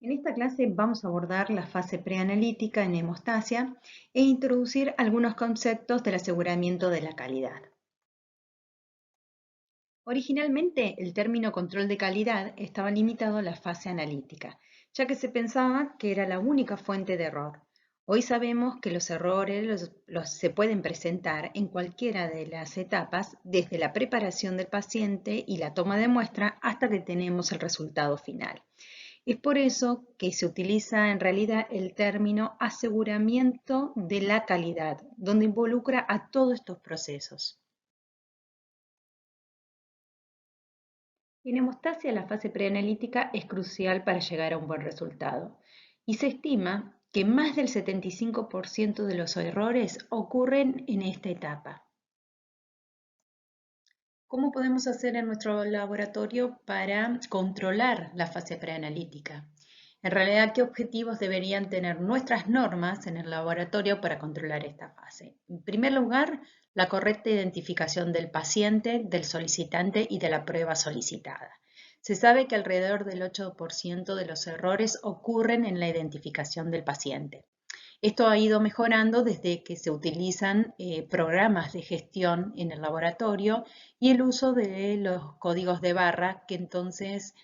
En esta clase vamos a abordar la fase preanalítica en hemostasia e introducir algunos conceptos del aseguramiento de la calidad. Originalmente, el término control de calidad estaba limitado a la fase analítica, ya que se pensaba que era la única fuente de error. Hoy sabemos que los errores se pueden presentar en cualquiera de las etapas, desde la preparación del paciente y la toma de muestra hasta que tenemos el resultado final. Es por eso que se utiliza en realidad el término aseguramiento de la calidad, donde involucra a todos estos procesos. En hemostasia, la fase preanalítica es crucial para llegar a un buen resultado y se estima que más del 75% de los errores ocurren en esta etapa. ¿Cómo podemos hacer en nuestro laboratorio para controlar la fase preanalítica? En realidad, ¿qué objetivos deberían tener nuestras normas en el laboratorio para controlar esta fase? En primer lugar, la correcta identificación del paciente, del solicitante y de la prueba solicitada. Se sabe que alrededor del 8% de los errores ocurren en la identificación del paciente. Esto ha ido mejorando desde que se utilizan programas de gestión en el laboratorio y el uso de los códigos de barra que entonces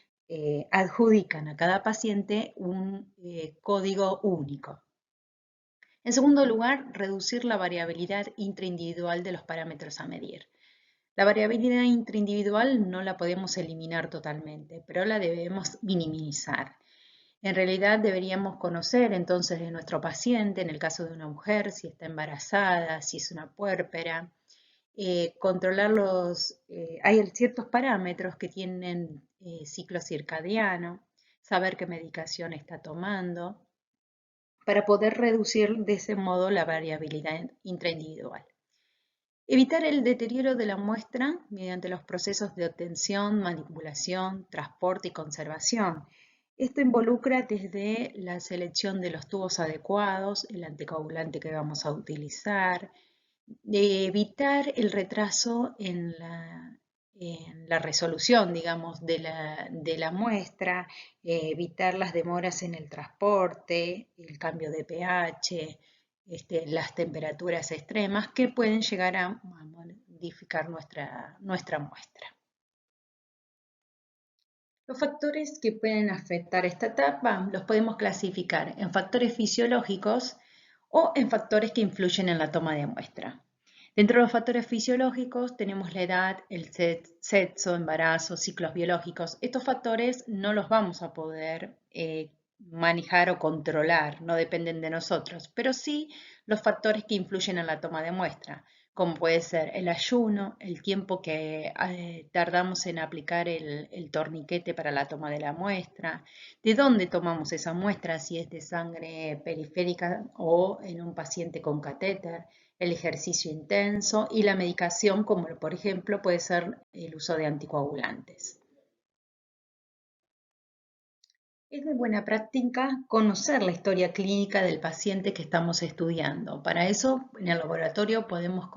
adjudican a cada paciente un código único. En segundo lugar, reducir la variabilidad intraindividual de los parámetros a medir. La variabilidad intraindividual no la podemos eliminar totalmente, pero la debemos minimizar. En realidad deberíamos conocer entonces de nuestro paciente, en el caso de una mujer, si está embarazada, si es una puérpera, controlar hay ciertos parámetros que tienen ciclo circadiano, saber qué medicación está tomando, para poder reducir de ese modo la variabilidad intraindividual. Evitar el deterioro de la muestra mediante los procesos de obtención, manipulación, transporte y conservación. Esto involucra desde la selección de los tubos adecuados, el anticoagulante que vamos a utilizar, de evitar el retraso en la resolución, digamos, de la muestra, evitar las demoras en el transporte, el cambio de pH, las temperaturas extremas que pueden llegar a modificar nuestra muestra. Los factores que pueden afectar esta etapa los podemos clasificar en factores fisiológicos o en factores que influyen en la toma de muestra. Dentro de los factores fisiológicos tenemos la edad, el sexo, embarazo, ciclos biológicos. Estos factores no los vamos a poder manejar o controlar, no dependen de nosotros, pero sí los factores que influyen en la toma de muestra, como puede ser el ayuno, el tiempo que tardamos en aplicar el torniquete para la toma de la muestra, de dónde tomamos esa muestra, si es de sangre periférica o en un paciente con catéter, el ejercicio intenso y la medicación, como por ejemplo puede ser el uso de anticoagulantes. Es de buena práctica conocer la historia clínica del paciente que estamos estudiando. Para eso, en el laboratorio podemos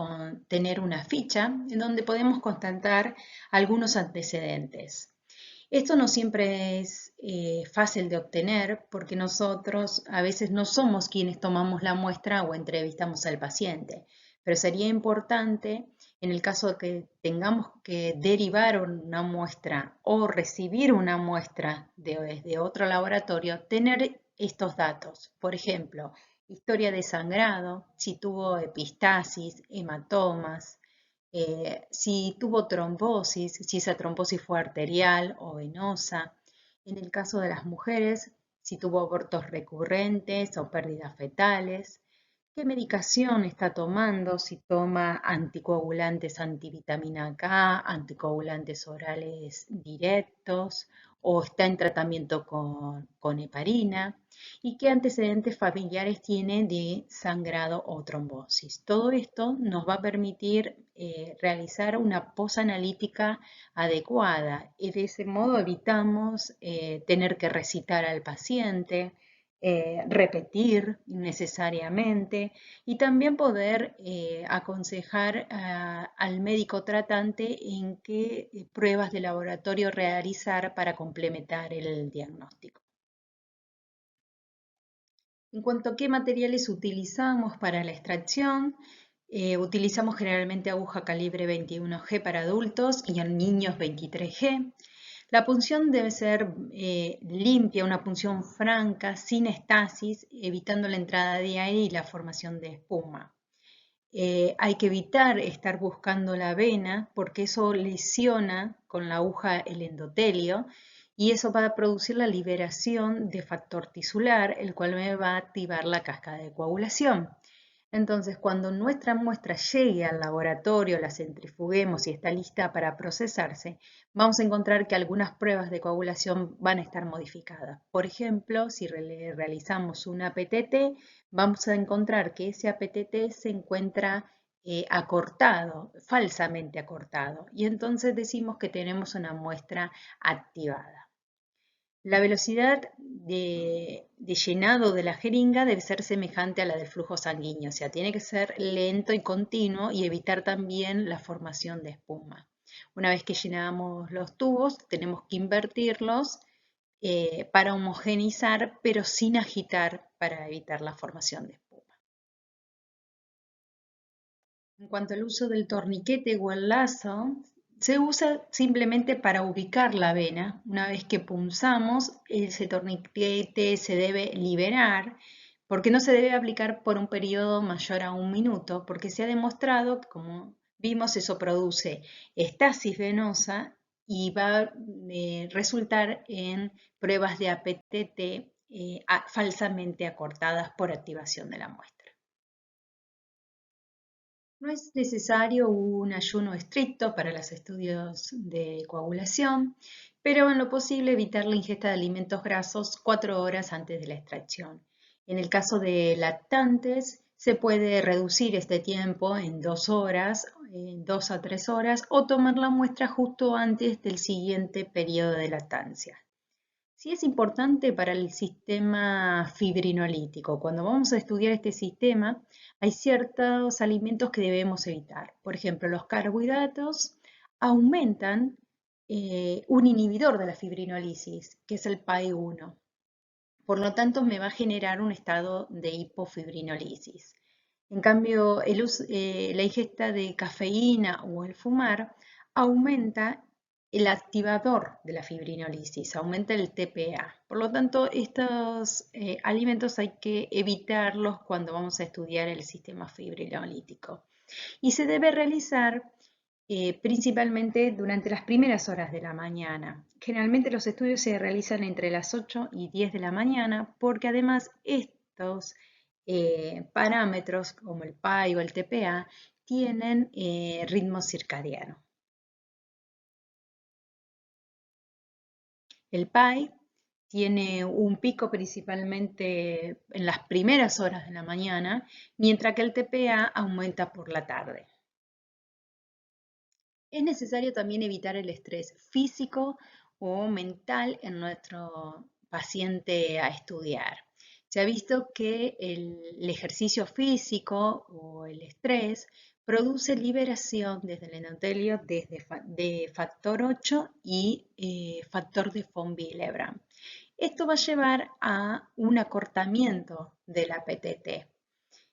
tener una ficha en donde podemos constatar algunos antecedentes. Esto no siempre es fácil de obtener porque nosotros a veces no somos quienes tomamos la muestra o entrevistamos al paciente, pero sería importante en el caso de que tengamos que derivar una muestra o recibir una muestra desde otro laboratorio, tener estos datos. Por ejemplo, historia de sangrado, si tuvo epistasis, hematomas, si tuvo trombosis, si esa trombosis fue arterial o venosa. En el caso de las mujeres, si tuvo abortos recurrentes o pérdidas fetales. ¿Qué medicación está tomando? Si toma anticoagulantes antivitamina K, anticoagulantes orales directos o está en tratamiento con heparina. ¿Y qué antecedentes familiares tiene de sangrado o trombosis? Todo esto nos va a permitir realizar una posanalítica adecuada y de ese modo evitamos tener que recitar al paciente, repetir innecesariamente y también poder aconsejar al médico tratante en qué pruebas de laboratorio realizar para complementar el diagnóstico. En cuanto a qué materiales utilizamos para la extracción, utilizamos generalmente aguja calibre 21G para adultos y en niños 23G. La punción debe ser limpia, una punción franca, sin estasis, evitando la entrada de aire y la formación de espuma. Hay que evitar estar buscando la vena porque eso lesiona con la aguja el endotelio y eso va a producir la liberación de factor tisular, el cual me va a activar la cascada de coagulación. Entonces, cuando nuestra muestra llegue al laboratorio, la centrifuguemos y está lista para procesarse, vamos a encontrar que algunas pruebas de coagulación van a estar modificadas. Por ejemplo, si realizamos una PTT, vamos a encontrar que ese APTT se encuentra acortado, falsamente acortado, y entonces decimos que tenemos una muestra activada. La velocidad de llenado de la jeringa debe ser semejante a la del flujo sanguíneo, o sea, tiene que ser lento y continuo y evitar también la formación de espuma. Una vez que llenamos los tubos, tenemos que invertirlos para homogeneizar, pero sin agitar para evitar la formación de espuma. En cuanto al uso del torniquete o el lazo, se usa simplemente para ubicar la vena. Una vez que punzamos, ese torniquete se debe liberar porque no se debe aplicar por un periodo mayor a 1 minuto, porque se ha demostrado que, como vimos, eso produce estasis venosa y va a resultar en pruebas de APTT falsamente acortadas por activación de la muestra. No es necesario un ayuno estricto para los estudios de coagulación, pero en lo posible evitar la ingesta de alimentos grasos 4 horas antes de la extracción. En el caso de lactantes, se puede reducir este tiempo en 2 horas, en 2 a 3 horas, o tomar la muestra justo antes del siguiente periodo de lactancia. Sí es importante para el sistema fibrinolítico. Cuando vamos a estudiar este sistema, hay ciertos alimentos que debemos evitar. Por ejemplo, los carbohidratos aumentan un inhibidor de la fibrinolisis, que es el PAI-1. Por lo tanto, me va a generar un estado de hipofibrinolisis. En cambio, la ingesta de cafeína o el fumar aumenta el activador de la fibrinolisis, aumenta el TPA. Por lo tanto, estos alimentos hay que evitarlos cuando vamos a estudiar el sistema fibrinolítico. Y se debe realizar principalmente durante las primeras horas de la mañana. Generalmente los estudios se realizan entre las 8 y 10 de la mañana porque además estos parámetros como el PAI o el TPA tienen ritmo circadiano. El PAI tiene un pico principalmente en las primeras horas de la mañana, mientras que el TPA aumenta por la tarde. Es necesario también evitar el estrés físico o mental en nuestro paciente a estudiar. Se ha visto que el ejercicio físico o el estrés produce liberación desde el endotelio de factor 8 y factor de von Willebrand. Esto va a llevar a un acortamiento de la PTT.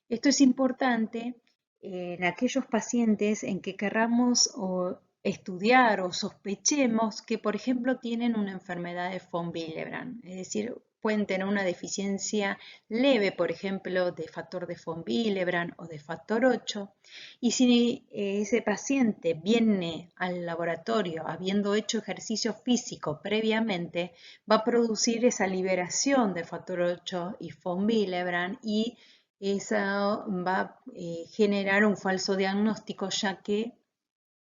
Esto es importante en aquellos pacientes en que querramos estudiar o sospechemos que, por ejemplo, tienen una enfermedad de von Willebrand, es decir, pueden tener una deficiencia leve, por ejemplo, de factor de von Willebrand o de factor 8, y si ese paciente viene al laboratorio habiendo hecho ejercicio físico previamente, va a producir esa liberación de factor 8 y von Willebrand y eso va a generar un falso diagnóstico ya que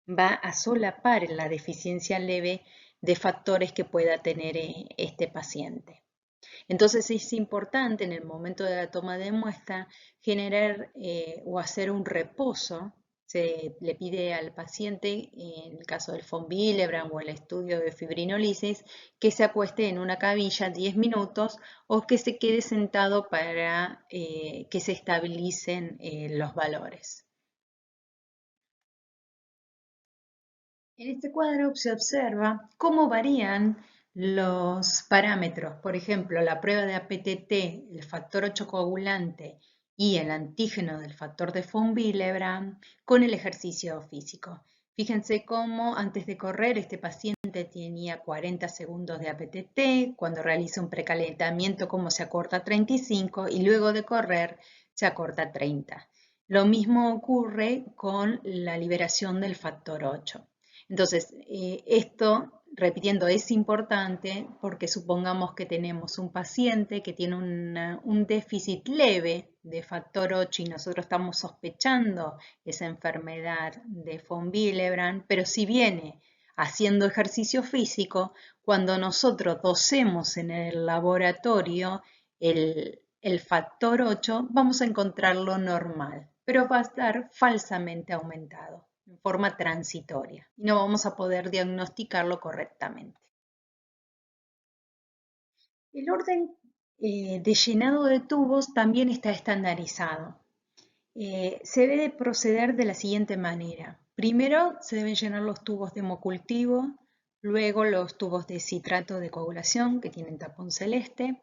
va a solapar la deficiencia leve de factores que pueda tener este paciente. Entonces es importante en el momento de la toma de muestra generar o hacer un reposo. Se le pide al paciente, en el caso del von Willebrand o el estudio de fibrinolisis, que se acueste en una camilla 10 minutos o que se quede sentado para que se estabilicen los valores. En este cuadro se observa cómo varían los parámetros, por ejemplo, la prueba de APTT, el factor 8 coagulante y el antígeno del factor de von Willebrand con el ejercicio físico. Fíjense cómo antes de correr este paciente tenía 40 segundos de APTT, cuando realiza un precalentamiento cómo se acorta a 35 y luego de correr se acorta a 30. Lo mismo ocurre con la liberación del factor 8. Entonces, esto, repitiendo, es importante porque supongamos que tenemos un paciente que tiene un déficit leve de factor 8 y nosotros estamos sospechando esa enfermedad de von Willebrand, pero si viene haciendo ejercicio físico, cuando nosotros dosemos en el laboratorio el factor 8, vamos a encontrarlo normal, pero va a estar falsamente aumentado en forma transitoria y no vamos a poder diagnosticarlo correctamente. El orden de llenado de tubos también está estandarizado. Se debe proceder de la siguiente manera. Primero se deben llenar los tubos de hemocultivo, luego los tubos de citrato de coagulación que tienen tapón celeste.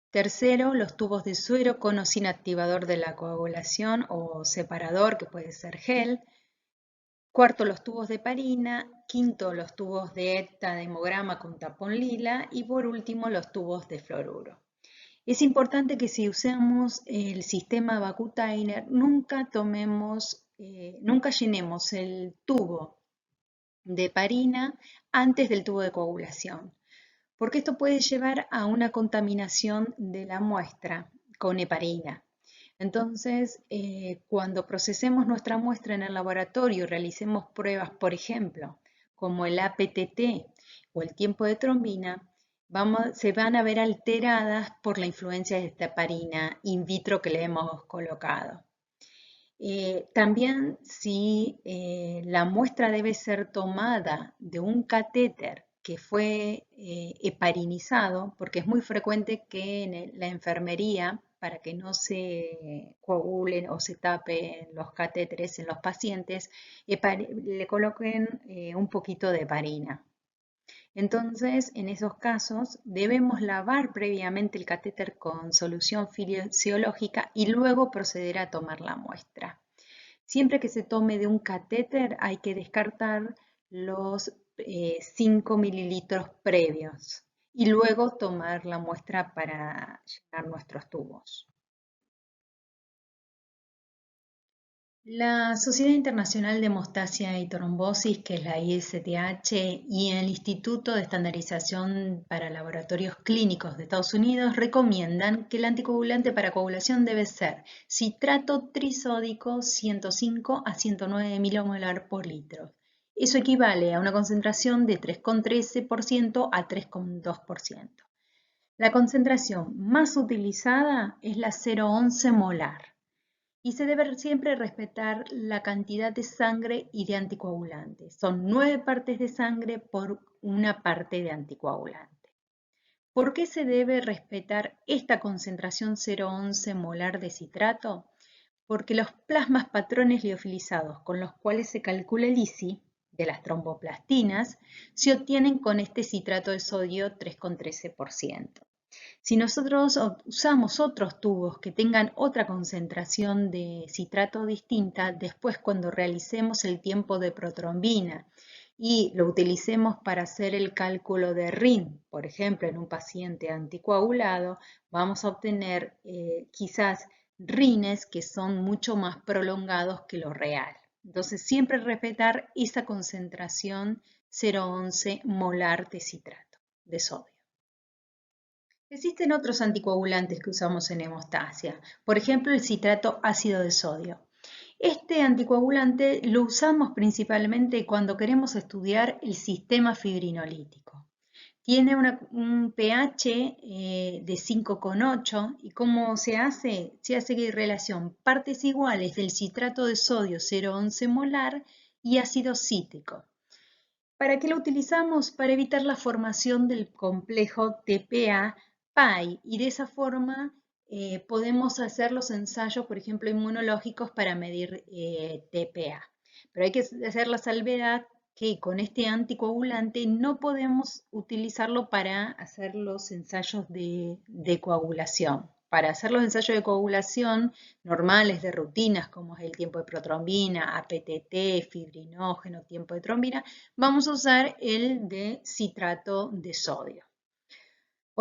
Tercero, los tubos de suero con o sin activador de la coagulación o separador, que puede ser gel. Cuarto, los tubos de parina. Quinto, los tubos de ETA de hemograma con tapón lila. Y por último, los tubos de fluoruro. Es importante que si usamos el sistema Vacutainer, nunca llenemos el tubo de parina antes del tubo de coagulación, porque esto puede llevar a una contaminación de la muestra con heparina. Entonces, cuando procesemos nuestra muestra en el laboratorio y realicemos pruebas, por ejemplo, como el APTT o el tiempo de trombina, se van a ver alteradas por la influencia de esta heparina in vitro que le hemos colocado. También si la muestra debe ser tomada de un catéter que fue heparinizado, porque es muy frecuente que en la enfermería, para que no se coagulen o se tapen los catéteres en los pacientes, le coloquen un poquito de heparina. Entonces, en esos casos, debemos lavar previamente el catéter con solución fisiológica y luego proceder a tomar la muestra. Siempre que se tome de un catéter hay que descartar los 5 mililitros previos y luego tomar la muestra para llenar nuestros tubos. La Sociedad Internacional de Hemostasia y Trombosis, que es la ISTH, y el Instituto de Estandarización para Laboratorios Clínicos de Estados Unidos recomiendan que el anticoagulante para coagulación debe ser citrato trisódico 105 a 109 milimolar por litro. Eso equivale a una concentración de 3,13% a 3,2%. La concentración más utilizada es la 0,11 molar. Y se debe siempre respetar la cantidad de sangre y de anticoagulante. Son 9 partes de sangre por una parte de anticoagulante. ¿Por qué se debe respetar esta concentración 0,11 molar de citrato? Porque los plasmas patrones liofilizados con los cuales se calcula el ISI de las tromboplastinas se obtienen con este citrato de sodio 3,13%. Si nosotros usamos otros tubos que tengan otra concentración de citrato distinta, después cuando realicemos el tiempo de protrombina y lo utilicemos para hacer el cálculo de RIN, por ejemplo, en un paciente anticoagulado, vamos a obtener quizás RINes que son mucho más prolongados que lo real. Entonces, siempre respetar esa concentración 0,11 molar de citrato de sodio. Existen otros anticoagulantes que usamos en hemostasia, por ejemplo el citrato ácido de sodio. Este anticoagulante lo usamos principalmente cuando queremos estudiar el sistema fibrinolítico. Tiene un pH de 5,8 y ¿cómo se hace? Se hace en relación partes iguales del citrato de sodio 0,11 molar y ácido cítrico. ¿Para qué lo utilizamos? Para evitar la formación del complejo TPA-PAI y de esa forma podemos hacer los ensayos, por ejemplo, inmunológicos para medir TPA. Pero hay que hacer la salvedad que con este anticoagulante no podemos utilizarlo para hacer los ensayos de coagulación. Para hacer los ensayos de coagulación normales de rutinas, como es el tiempo de protrombina, APTT, fibrinógeno, tiempo de trombina, vamos a usar el de citrato de sodio.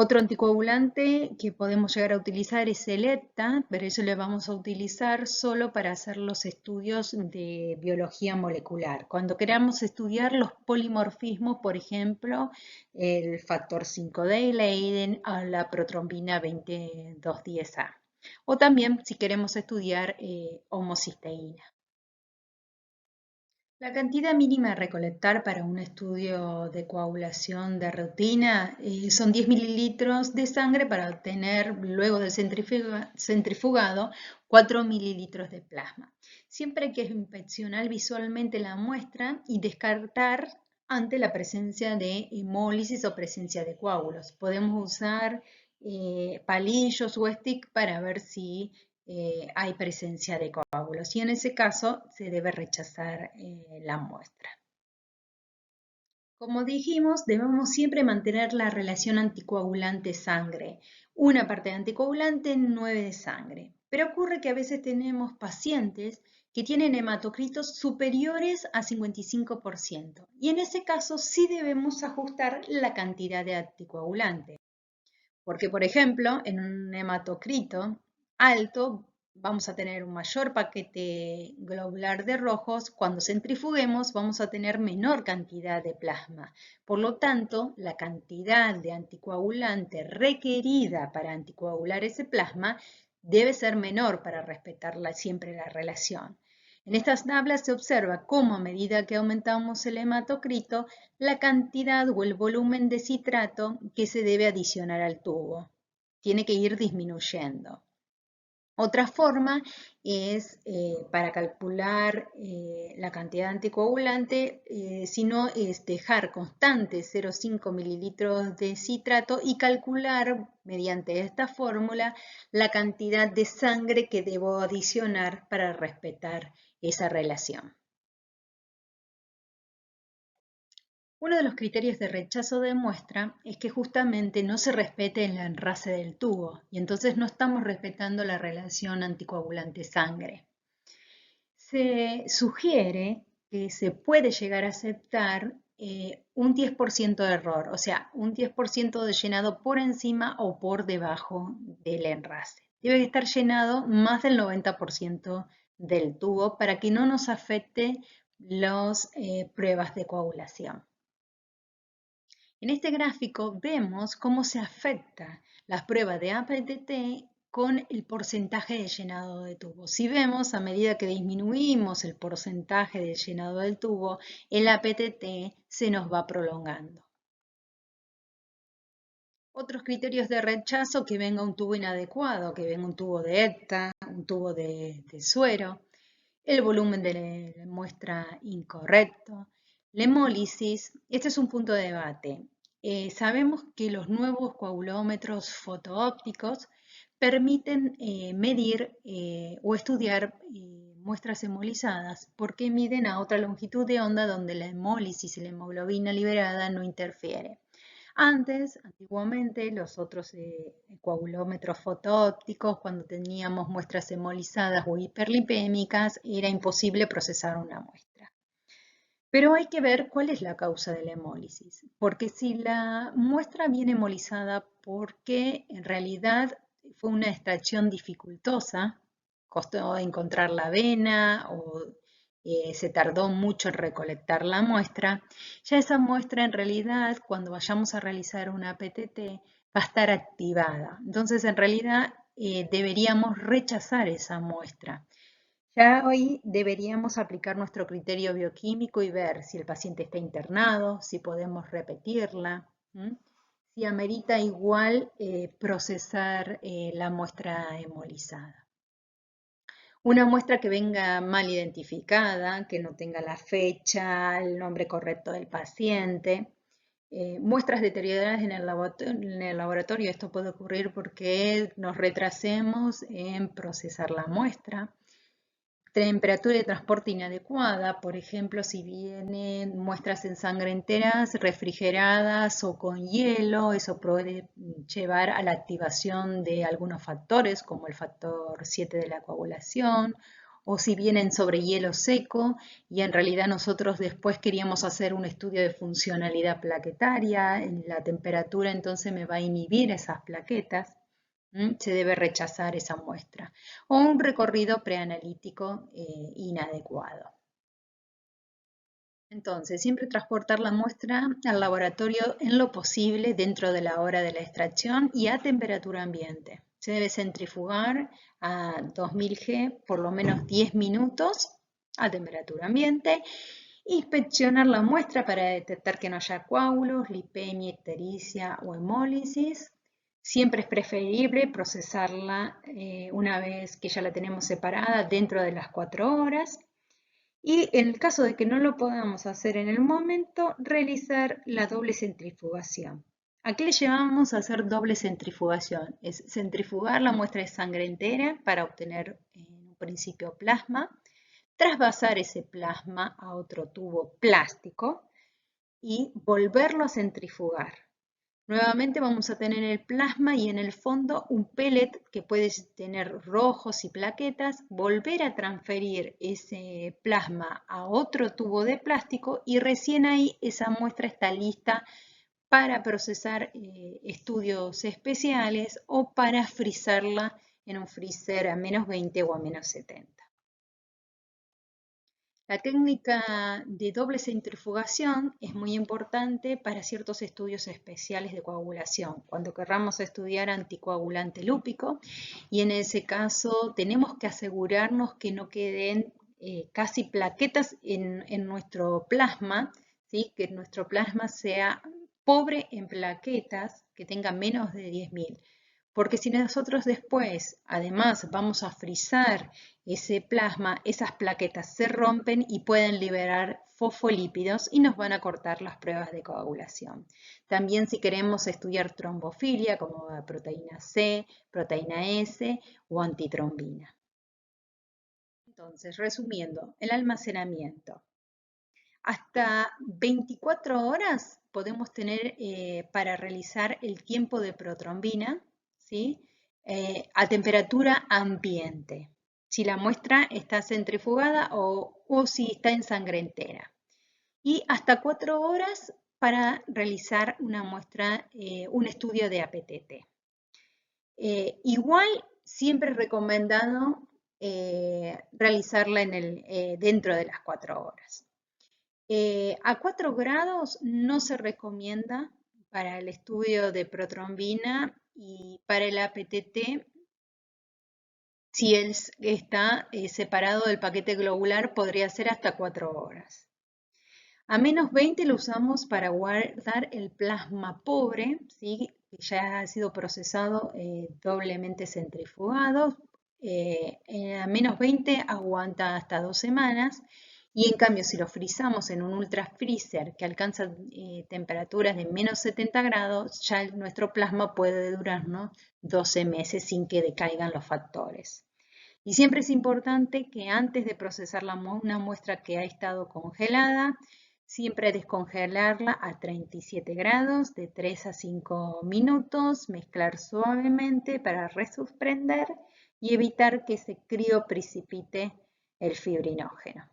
Otro anticoagulante que podemos llegar a utilizar es el ETA, pero eso lo vamos a utilizar solo para hacer los estudios de biología molecular. Cuando queramos estudiar los polimorfismos, por ejemplo, el factor 5D Leiden o la protrombina 2210A. O también si queremos estudiar homocisteína. La cantidad mínima a recolectar para un estudio de coagulación de rutina son 10 mililitros de sangre para obtener, luego del centrifugado, 4 mililitros de plasma. Siempre hay que inspeccionar visualmente la muestra y descartar ante la presencia de hemólisis o presencia de coágulos. Podemos usar palillos o stick para ver si hay presencia de coágulos y en ese caso se debe rechazar la muestra. Como dijimos, debemos siempre mantener la relación anticoagulante-sangre. Una parte de anticoagulante, 9 de sangre. Pero ocurre que a veces tenemos pacientes que tienen hematocritos superiores a 55%. Y en ese caso sí debemos ajustar la cantidad de anticoagulante. Porque, por ejemplo, en un hematocrito alto vamos a tener un mayor paquete globular de rojos. Cuando centrifuguemos vamos a tener menor cantidad de plasma. Por lo tanto, la cantidad de anticoagulante requerida para anticoagular ese plasma debe ser menor para respetar siempre la relación. En estas tablas se observa cómo a medida que aumentamos el hematocrito, la cantidad o el volumen de citrato que se debe adicionar al tubo tiene que ir disminuyendo. Otra forma es para calcular la cantidad de anticoagulante, si no es dejar constante 0,5 mililitros de citrato y calcular mediante esta fórmula la cantidad de sangre que debo adicionar para respetar esa relación. Uno de los criterios de rechazo de muestra es que justamente no se respete el enrase del tubo y entonces no estamos respetando la relación anticoagulante-sangre. Se sugiere que se puede llegar a aceptar un 10% de error, o sea, un 10% de llenado por encima o por debajo del enrase. Debe estar llenado más del 90% del tubo para que no nos afecte las pruebas de coagulación. En este gráfico vemos cómo se afecta las pruebas de APTT con el porcentaje de llenado de tubo. Si vemos, a medida que disminuimos el porcentaje de llenado del tubo, el APTT se nos va prolongando. Otros criterios de rechazo: que venga un tubo inadecuado, que venga un tubo de ETA, un tubo de suero, el volumen de la muestra incorrecto, la hemólisis. Este es un punto de debate. Sabemos que los nuevos coagulómetros fotoópticos permiten medir o estudiar muestras hemolizadas porque miden a otra longitud de onda donde la hemólisis y la hemoglobina liberada no interfiere. Antiguamente, los otros coagulómetros fotoópticos, cuando teníamos muestras hemolizadas o hiperlipémicas, era imposible procesar una muestra. Pero hay que ver cuál es la causa de la hemólisis, porque si la muestra viene hemolizada porque en realidad fue una extracción dificultosa, costó encontrar la vena o se tardó mucho en recolectar la muestra, ya esa muestra en realidad cuando vayamos a realizar una PTT va a estar activada. Entonces en realidad deberíamos rechazar esa muestra. Ya hoy deberíamos aplicar nuestro criterio bioquímico y ver si el paciente está internado, si podemos repetirla, si amerita igual procesar la muestra hemolizada. Una muestra que venga mal identificada, que no tenga la fecha, el nombre correcto del paciente. Muestras deterioradas en el laboratorio. Esto puede ocurrir porque nos retrasemos en procesar la muestra. temperatura de transporte inadecuada, por ejemplo, si vienen muestras en sangre enteras refrigeradas o con hielo, eso puede llevar a la activación de algunos factores, como el factor 7 de la coagulación, o si vienen sobre hielo seco y en realidad nosotros después queríamos hacer un estudio de funcionalidad plaquetaria, la temperatura entonces me va a inhibir esas plaquetas. Se debe rechazar esa muestra o un recorrido preanalítico inadecuado. Entonces, siempre transportar la muestra al laboratorio en lo posible dentro de la hora de la extracción y a temperatura ambiente. Se debe centrifugar a 2000 G por lo menos 10 minutos a temperatura ambiente. Inspeccionar la muestra para detectar que no haya coágulos, lipemia, ictericia o hemólisis. Siempre es preferible procesarla una vez que ya la tenemos separada dentro de las 4 horas. Y en el caso de que no lo podamos hacer en el momento, realizar la doble centrifugación. ¿A qué le llevamos a hacer doble centrifugación? Es centrifugar la muestra de sangre entera para obtener en un principio plasma, trasvasar ese plasma a otro tubo plástico y volverlo a centrifugar. Nuevamente vamos a tener el plasma y en el fondo un pellet que puede tener rojos y plaquetas, volver a transferir ese plasma a otro tubo de plástico y recién ahí esa muestra está lista para procesar estudios especiales o para frizarla en un freezer a menos 20 o a menos 70. La técnica de doble centrifugación es muy importante para ciertos estudios especiales de coagulación, cuando querramos estudiar anticoagulante lúpico y en ese caso tenemos que asegurarnos que no queden casi plaquetas en nuestro plasma, ¿sí? Que nuestro plasma sea pobre en plaquetas, que tenga menos de 10.000. Porque si nosotros después, además, vamos a frizar ese plasma, esas plaquetas se rompen y pueden liberar fosfolípidos y nos van a cortar las pruebas de coagulación. También si queremos estudiar trombofilia, como proteína C, proteína S o antitrombina. Entonces, resumiendo, el almacenamiento. Hasta 24 horas podemos tener para realizar el tiempo de protrombina, ¿sí? A temperatura ambiente, si la muestra está centrifugada o si está en sangre entera. Y hasta 4 horas para realizar una muestra, un estudio de APTT. Igual, siempre es recomendado realizarla dentro de las 4 horas. A 4 grados no se recomienda para el estudio de protrombina y para el APTT, si él está separado del paquete globular, podría ser hasta 4 horas. A menos 20 lo usamos para guardar el plasma pobre, ¿sí? Que ya ha sido procesado doblemente centrifugado. A menos 20 aguanta hasta 2 semanas. Y en cambio, si lo frizamos en un ultra freezer que alcanza temperaturas de menos 70 grados, ya nuestro plasma puede durarnos 12 meses sin que decaigan los factores. Y siempre es importante que antes de procesar una muestra que ha estado congelada, siempre descongelarla a 37 grados de 3 a 5 minutos, mezclar suavemente para resuspender y evitar que se crioprecipite el fibrinógeno.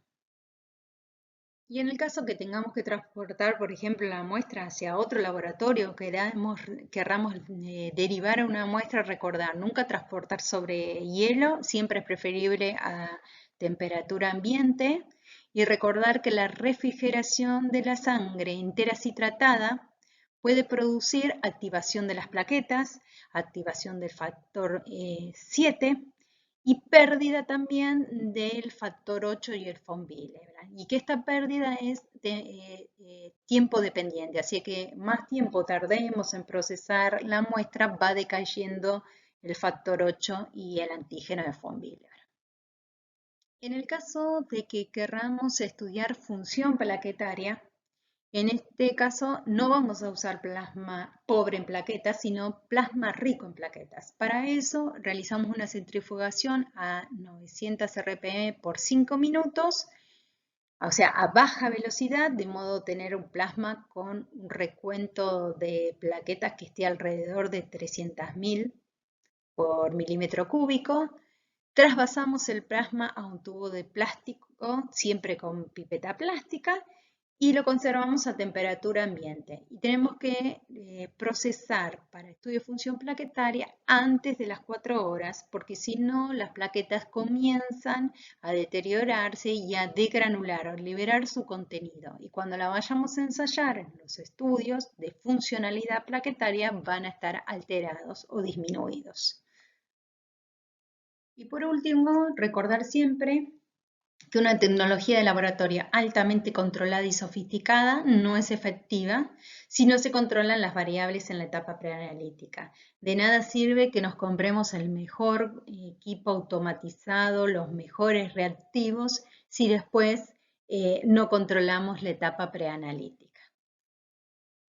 Y en el caso que tengamos que transportar, por ejemplo, la muestra hacia otro laboratorio, querramos derivar a una muestra, recordar, nunca transportar sobre hielo, siempre es preferible a temperatura ambiente, y recordar que la refrigeración de la sangre entera tratada puede producir activación de las plaquetas, activación del factor 7, y pérdida también del factor 8 y el Fonville, y que esta pérdida es tiempo dependiente, así que más tiempo tardemos en procesar la muestra, va decayendo el factor 8 y el antígeno de Fonville. En el caso de que querramos estudiar función plaquetaria, En este caso no vamos a usar plasma pobre en plaquetas, sino plasma rico en plaquetas. Para eso realizamos una centrifugación a 900 RPM por 5 minutos, o sea, a baja velocidad, de modo tener un plasma con un recuento de plaquetas que esté alrededor de 300.000 por milímetro cúbico. Trasvasamos el plasma a un tubo de plástico, siempre con pipeta plástica, y lo conservamos a temperatura ambiente. Y tenemos que procesar para estudio de función plaquetaria antes de las 4 horas, porque si no, las plaquetas comienzan a deteriorarse y a degranular o liberar su contenido. Y cuando la vayamos a ensayar en los estudios de funcionalidad plaquetaria, van a estar alterados o disminuidos. Y por último, recordar siempre que una tecnología de laboratorio altamente controlada y sofisticada no es efectiva si no se controlan las variables en la etapa preanalítica. De nada sirve que nos compremos el mejor equipo automatizado, los mejores reactivos, si después no controlamos la etapa preanalítica.